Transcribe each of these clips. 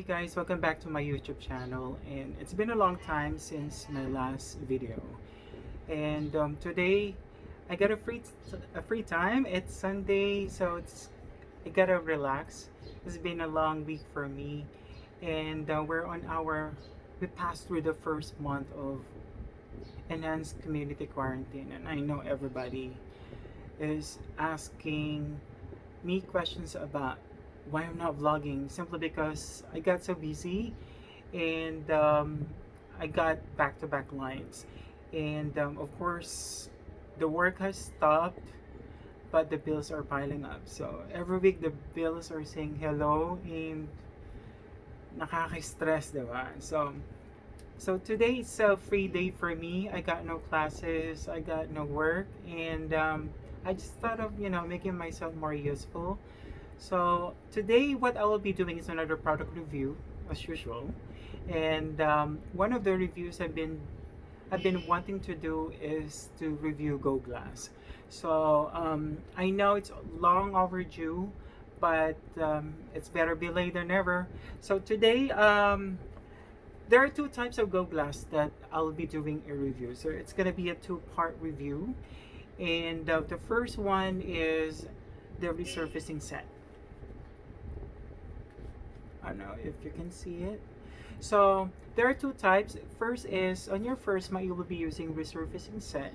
Hi guys, welcome back to my YouTube channel, and it's been a long time since my last video. And today I got a free time. It's Sunday, so I gotta relax. It's been a long week for me, and we passed through the first month of enhanced community quarantine, and I know everybody is asking me questions about why I'm not vlogging, simply because I got so busy, and I got back-to-back lines, and of course the work has stopped, but the bills are piling up. So every week the bills are saying hello, and nakaka-stress, diba? So today is a free day for me. I got no classes, I got no work, and I just thought of making myself more useful. So today, what I will be doing is another product review, as usual. And one of the reviews I've been wanting to do is to review Go Glass. So I know it's long overdue, but it's better be late than never. So today, there are two types of Go Glass that I'll be doing a review. So it's gonna be a two-part review, and the first one is the resurfacing set. I don't know if you can see it. So there are two types. First is on your first mat you will be using resurfacing set,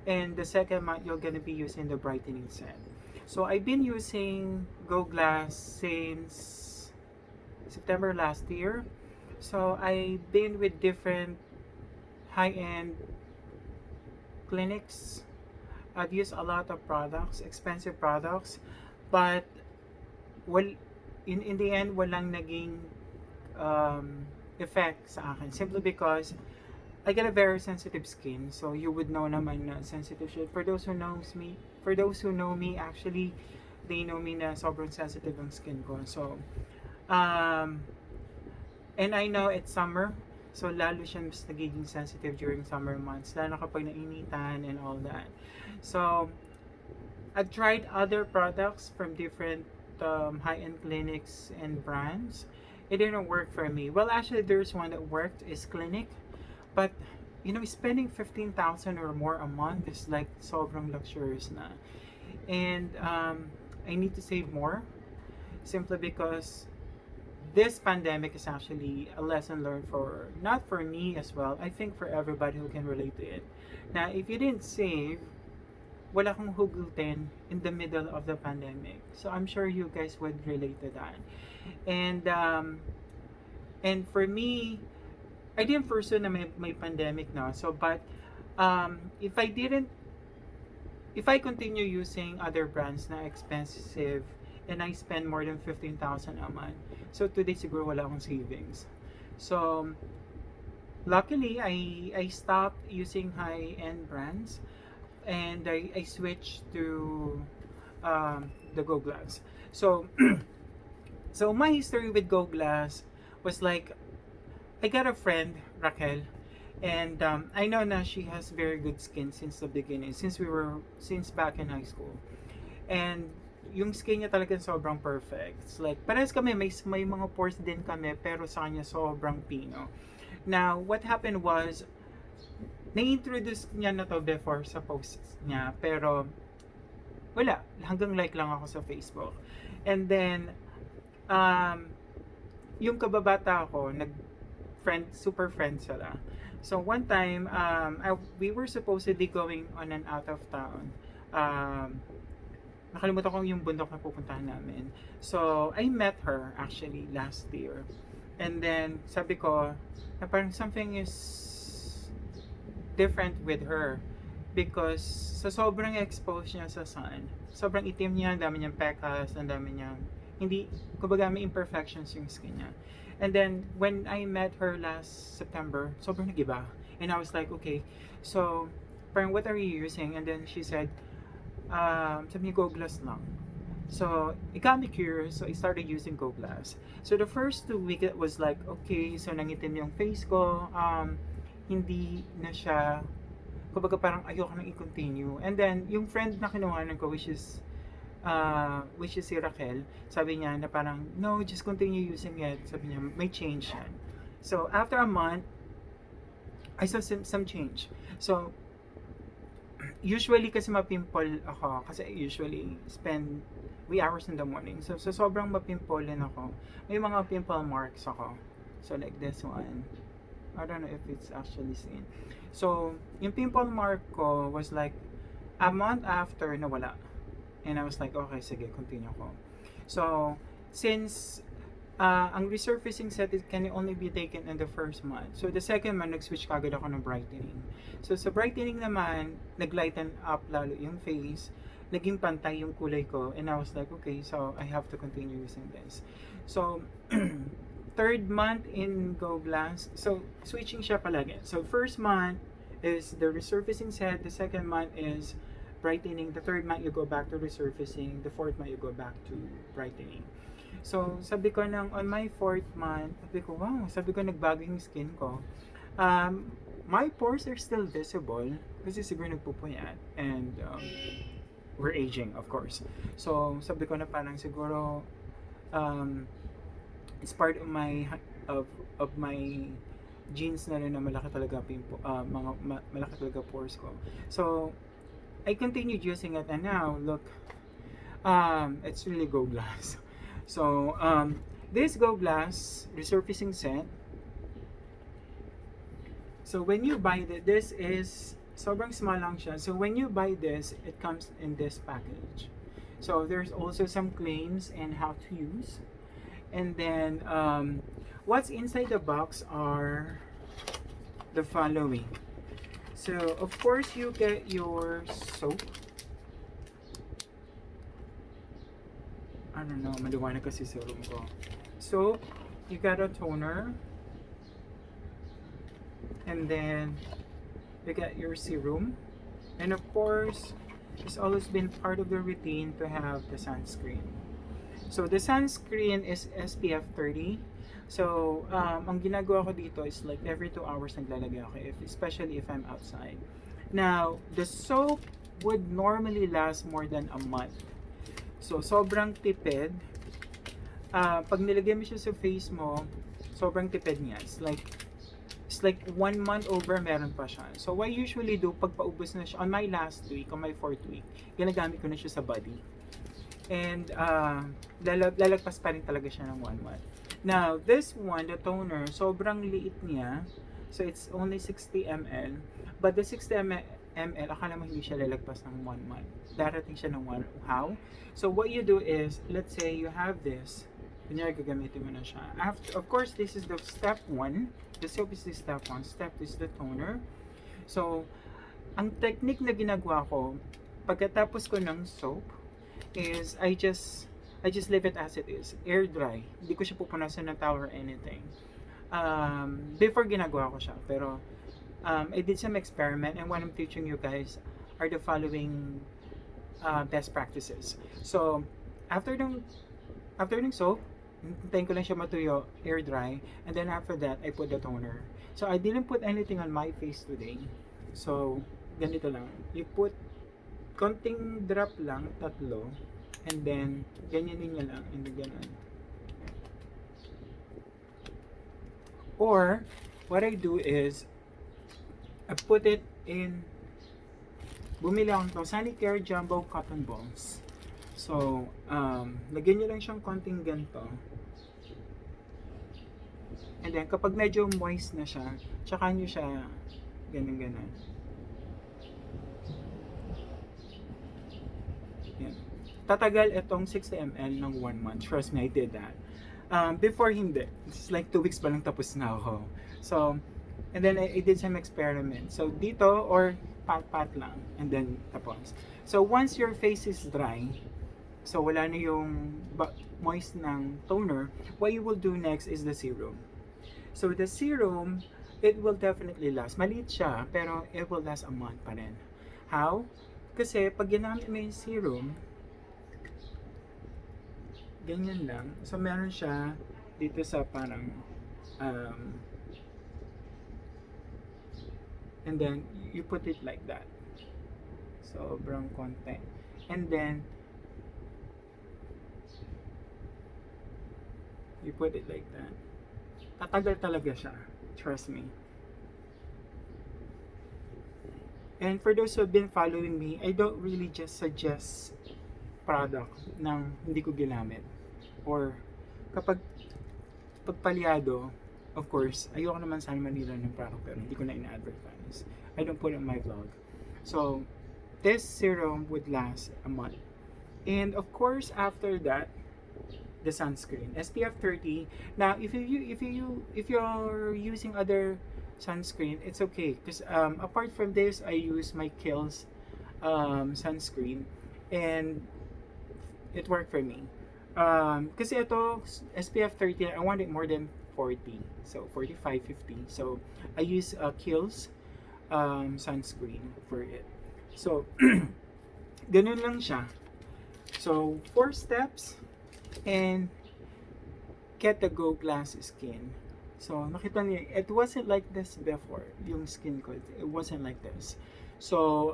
and the second mat you're gonna be using the brightening set. So I've been using Go Glass since September last year. So I've been with different high-end clinics. I've used a lot of products, expensive products, but well, in the end, walang naging effect sa akin. Simply because I get a very sensitive skin. So you would know naman na sensitive siya. For those who know me, actually, they know me na sobrang sensitive ang skin ko. So, and I know it's summer. So, lalo siya mas nagiging sensitive during summer months. Lalo kapag nainitan and all that. So, I've tried other products from different high-end clinics and brands. It didn't work for me. Well, actually, there's one that worked, is Clinic. But, spending 15,000 or more a month is like sobrang luxurious na. And I need to save more, simply because this pandemic is actually a lesson learned not for me as well, I think for everybody who can relate to it. Now, if you didn't save, wala kang hugutin in the middle of the pandemic. So I'm sure you guys would relate to that. And for me, I didn't foresee na may pandemic na. So but if I continue using other brands na expensive, and I spend more than 15,000 a month, so today siguro wala akong savings. So luckily I stopped using high-end brands, and I switched to the Go Glass. So so my history with Go Glass was like, I got a friend, Raquel, and I know na she has very good skin since the beginning, since back in high school. And yung skin niya talaga sobrang perfect. It's like, parehas kami, may mga pores din kami, pero sa kanya sobrang pino. Now, what happened was, na-introduce niya na to before sa posts niya, pero wala, hanggang like lang ako sa Facebook. And then, yung kababata ko, super friends sila. So one time, we were supposedly going on an out of town. Nakalimutan ko yung bundok na pupuntahan namin. So I met her actually last year. And then sabi ko, na parang something is different with her, because sa sobrang exposed niya sa sun, sobrang itim niya, ang dami niyang pecas, ang dami niyang kumbaga may imperfections yung skin niya. And then when I met her last September, sobrang nagiba. And I was like, okay, so parang what are you using? And then she said, sabi niya, Go Glass lang. So it got me curious, so I started using Go Glass. So the first 2 weeks it was like, okay, so nangitim yung face ko, hindi na siya, kumbaga parang ayoko nang i-continue. And then yung friend na kinuhanan ko, which is which is si Raquel, sabi niya na parang, no, just continue using it. Sabi niya, may change yan. So, after a month, I saw some change. So, usually kasi mapimple ako kasi I usually spend 3 hours in the morning. So sobrang mapimpolen ako. May mga pimple marks ako. So like this one. I don't know if it's actually seen. So, yung pimple mark ko was like a month after nawala. And I was like, okay, sige, continue ko. So, since ang resurfacing set it can only be taken in the first month. So, the second month, nag-switch kagad ako ng brightening. So, sa brightening naman, nag-lighten up lalo yung face. Naging pantay yung kulay ko. And I was like, okay, so I have to continue using this. So, third month in Go Glass, so, switching siya palagi. So, first month is the resurfacing set. The second month is brightening. The third month, you go back to resurfacing. The fourth month, you go back to brightening. So, sabi ko on my 4th month, sabi ko, wow, sabi ko nagbago yung skin ko. My pores are still visible kasi siguro nagpupuyat and we're aging, of course. So, sabi ko na parang siguro it's part of my genes na rin na malaki talaga malaki talaga pores ko. So, I continued using it and now, look, it's really Go Glass. So, this Go Glass resurfacing set. So, when you buy this is sobrang small lang siya. So, when you buy this, it comes in this package. So, there's also some claims and how to use. And then, what's inside the box are the following. So, of course, you get your soap. I don't know, maliwanag kasi sa room ko. So, you got a toner. And then, you got your serum. And of course, it's always been part of the routine to have the sunscreen. So, the sunscreen is SPF 30. So, ang ginagawa ko dito is like every 2 hours naglalagay ako, especially if I'm outside. Now, the soap would normally last more than a month. So, sobrang tipid. Pag nilagay mo siya sa face mo, sobrang tipid niya. It's like 1 month over, meron pa siya. So, what I usually do, pag paubos na siya, on my last week, on my 4th week, ginagamit ko na siya sa body. And, lalagpas pa rin talaga siya ng 1 month. Now, this one, the toner, sobrang liit niya. So, it's only 60 ml. But the 60 ml, akala mo hindi siya lalagpas ng 1 month. Darating siya ng 1. How? So, what you do is, let's say you have this. Kunyari, gagamitin mo na siya. Of course, this is the step 1. The soap is the step 1. Step 2 is the toner. So, ang technique na ginagawa ko, pagkatapos ko ng soap, is I just leave it as it is. Air dry. Hindi ko siya pupunasan ng towel or anything. Before ginagawa ko siya. Pero, I did some experiment and what I'm teaching you guys are the following best practices. So, after ng soap, hintayin ko lang siya matuyo, air dry, and then after that, I put the toner. So, I didn't put anything on my face today. So, ganito lang. You put konting drop lang, 3, and then, ganyanin niya lang, and then ganun. Or, what I do is, I put it in, bumili ako ng Sanitaire Jumbo Cotton Balls. So, lagyan nyo lang siyang konting ganito. And then, kapag medyo moist na siya, tsaka nyo siya ganun-ganun. Yan. Tatagal itong 60 ml ng 1 month. Trust me, I did that. Before hindi. It's like 2 weeks pa lang tapos na ako. So, and then I did some experiments. So, dito, or pat-pat lang. And then, tapos. So, once your face is dry, so wala na yung moist ng toner, what you will do next is the serum. So, the serum, it will definitely last. Maliit siya, pero it will last a month pa rin. How? Kasi, pag ginamit mo yung serum, ganyan lang. So, meron siya dito sa parang, and then, you put it like that. Sobrang konti. And then, You put it like that. Tatagal talaga siya. Trust me. And for those who have been following me, I don't really just suggest product nang hindi ko ginamit. Or kapag pagpalyado, of course, ayoko naman sana manila ng product pero hindi ko na ina-advertise. I don't put it on my vlog. So, this serum would last a month. And of course, after that, the sunscreen SPF 30. Now if you're using other sunscreen, it's okay because apart from this, I use my Kiehl's sunscreen, and it worked for me. Kasi ito SPF 30, I want it more than 40, so 45, 50. So I use Kiehl's sunscreen for it. So ganun lang siya. So 4 steps and get the Go Glass skin. So nakita niyo, it wasn't like this before. Yung skin ko, it wasn't like this. So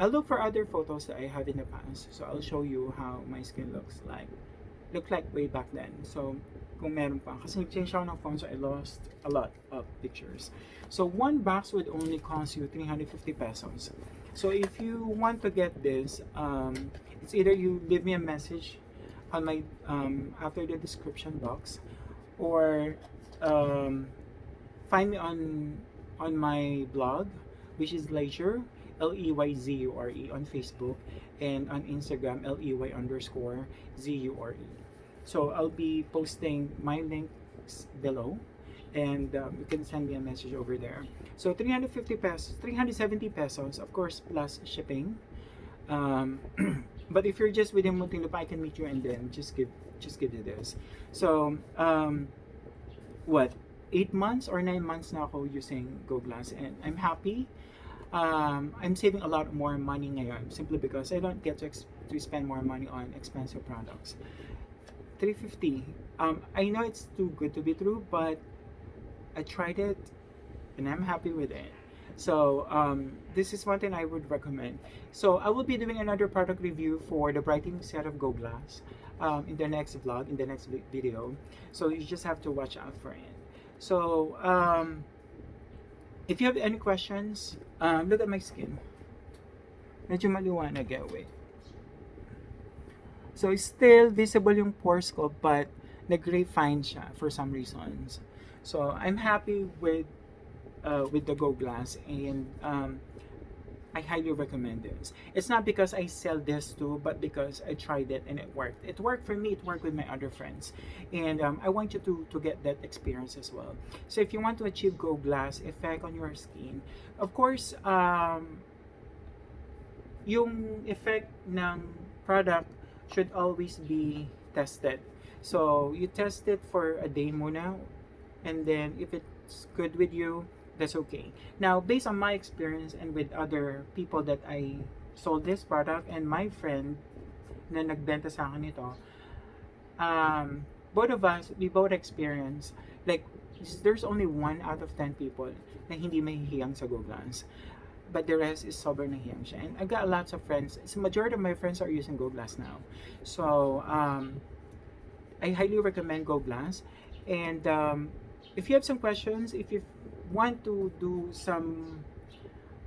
I'll look for other photos that I have in the past. So I'll show you how my skin looks like. Looked like way back then. So kung meron pa. Kasi nag-change ako ng phone, so I lost a lot of pictures. So one box would only cost you 350 pesos. So if you want to get this, it's either you leave me a message on my after the description box, or find me on my blog, which is Leisure, Leyzure, on Facebook, and on Instagram, Ley_Zure. So I'll be posting my links below, and you can send me a message over there. So 350 pesos, 370 pesos, of course, plus shipping. But if you're just within Muntinlupa, I can meet you and then just give you this. So what, 8 months or 9 months na ako using Go Glass, and I'm happy. I'm saving a lot more money ngayon simply because I don't get to spend more money on expensive products. 350. I know it's too good to be true, but I tried it and I'm happy with it. So this is one thing I would recommend. So I will be doing another product review for the brightening set of Go Glass in the next vlog, in the next video. So you just have to watch out for it. So if you have any questions, look at my skin. Medyo maliwanag eh, wait. So still visible yung pores ko, but nag-refine siya for some reasons. So I'm happy with the Go Glass, and I highly recommend this. It's not because I sell this too, but because I tried it and it worked. It worked for me, it worked with my other friends. And I want you to get that experience as well. So if you want to achieve Go Glass effect on your skin, of course, yung effect ng product should always be tested. So you test it for a day muna, and then if it's good with you, that's okay. Now, based on my experience and with other people that I sold this product, and my friend na nagbenta sa akin ito, both of us, we both experience, like, there's only 1 out of 10 people na hindi mahihiyang sa Go Glass. But the rest is sobrang nahiyang siya. And I got lots of friends. So majority of my friends are using Go Glass now. So, I highly recommend Go Glass. And if you have some questions, if you want to do some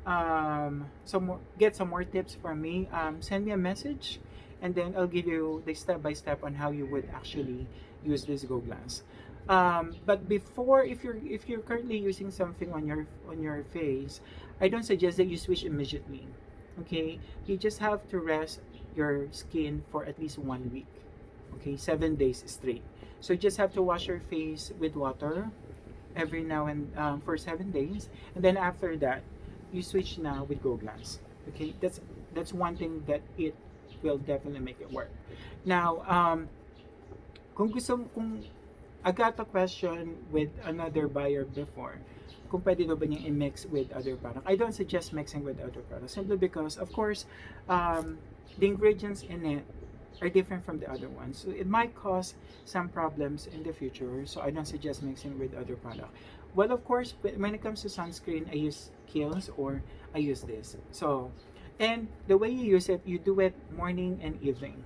more, get some more tips from me, send me a message, and then I'll give you the step-by-step on how you would actually use this Go Glass. But before, if you're currently using something on your face, I don't suggest that you switch immediately. Okay, you just have to rest your skin for at least 1 week. Okay, 7 days straight. So you just have to wash your face with water every now and for 7 days, and then after that, you switch now with Go Glass. Okay, that's one thing that it will definitely make it work. Now, kung I got a question with another buyer before, kung pwede daw ba niyang i-mix with other products. I don't suggest mixing with other products simply because, of course, the ingredients in it are different from the other ones. So it might cause some problems in the future. So I don't suggest mixing with other products. Well, of course, when it comes to sunscreen, I use Kiehl's or I use this. So, and the way you use it, you do it morning and evening.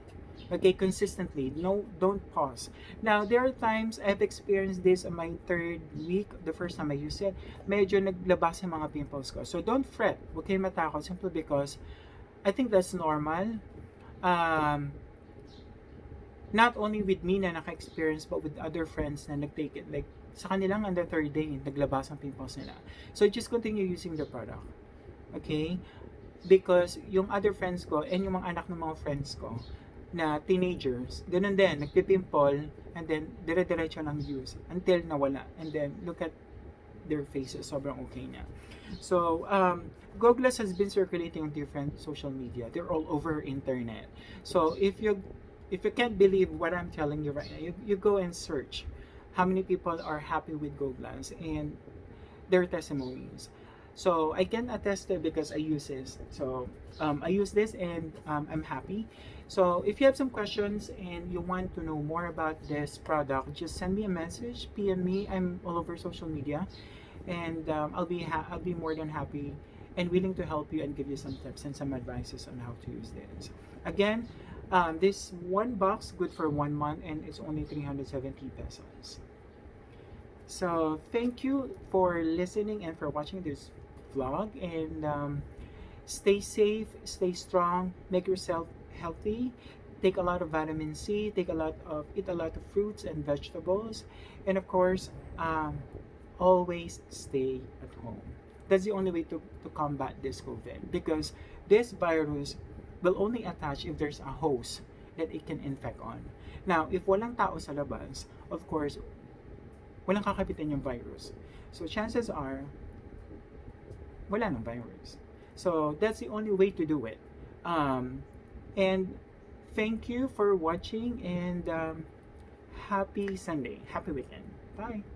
Okay, consistently. No, don't pause. Now, there are times I've experienced this on my third week, the first time I used it, medyo naglabas yung mga pimples ko. So, don't fret. Huwag kayong matakot simply because I think that's normal. Um, Not only with me na naka-experience, but with other friends na nag-take it. Like, sa kanilang on the third day, naglabas ang pimples nila. So, just continue using the product. Okay? Because yung other friends ko and yung mga anak ng mga friends ko na teenagers, ganun din, nagpipimple and then dire-diretso lang use until nawala. And then look at their faces, sobrang okay na. So, Googles has been circulating on different social media. They're all over internet. So, if you can't believe what I'm telling you right now, you go and search how many people are happy with Googles and their testimonies. So I can attest to it because I use this. So I use this and I'm happy. So if you have some questions and you want to know more about this product, just send me a message, PM me. I'm all over social media, and I'll be more than happy and willing to help you and give you some tips and some advices on how to use this. Again, this one box good for 1 month and it's only 370 pesos. So thank you for listening and for watching this vlog, and stay safe, stay strong, make yourself healthy, take a lot of vitamin C, eat a lot of fruits and vegetables, and of course, always stay at home. That's the only way to combat this COVID, because this virus will only attach if there's a host that it can infect on. Now, if walang tao sa labas, of course, walang kakapitan yung virus. So chances are, wala nang virus. So that's the only way to do it. And thank you for watching, and happy Sunday, happy weekend. Bye.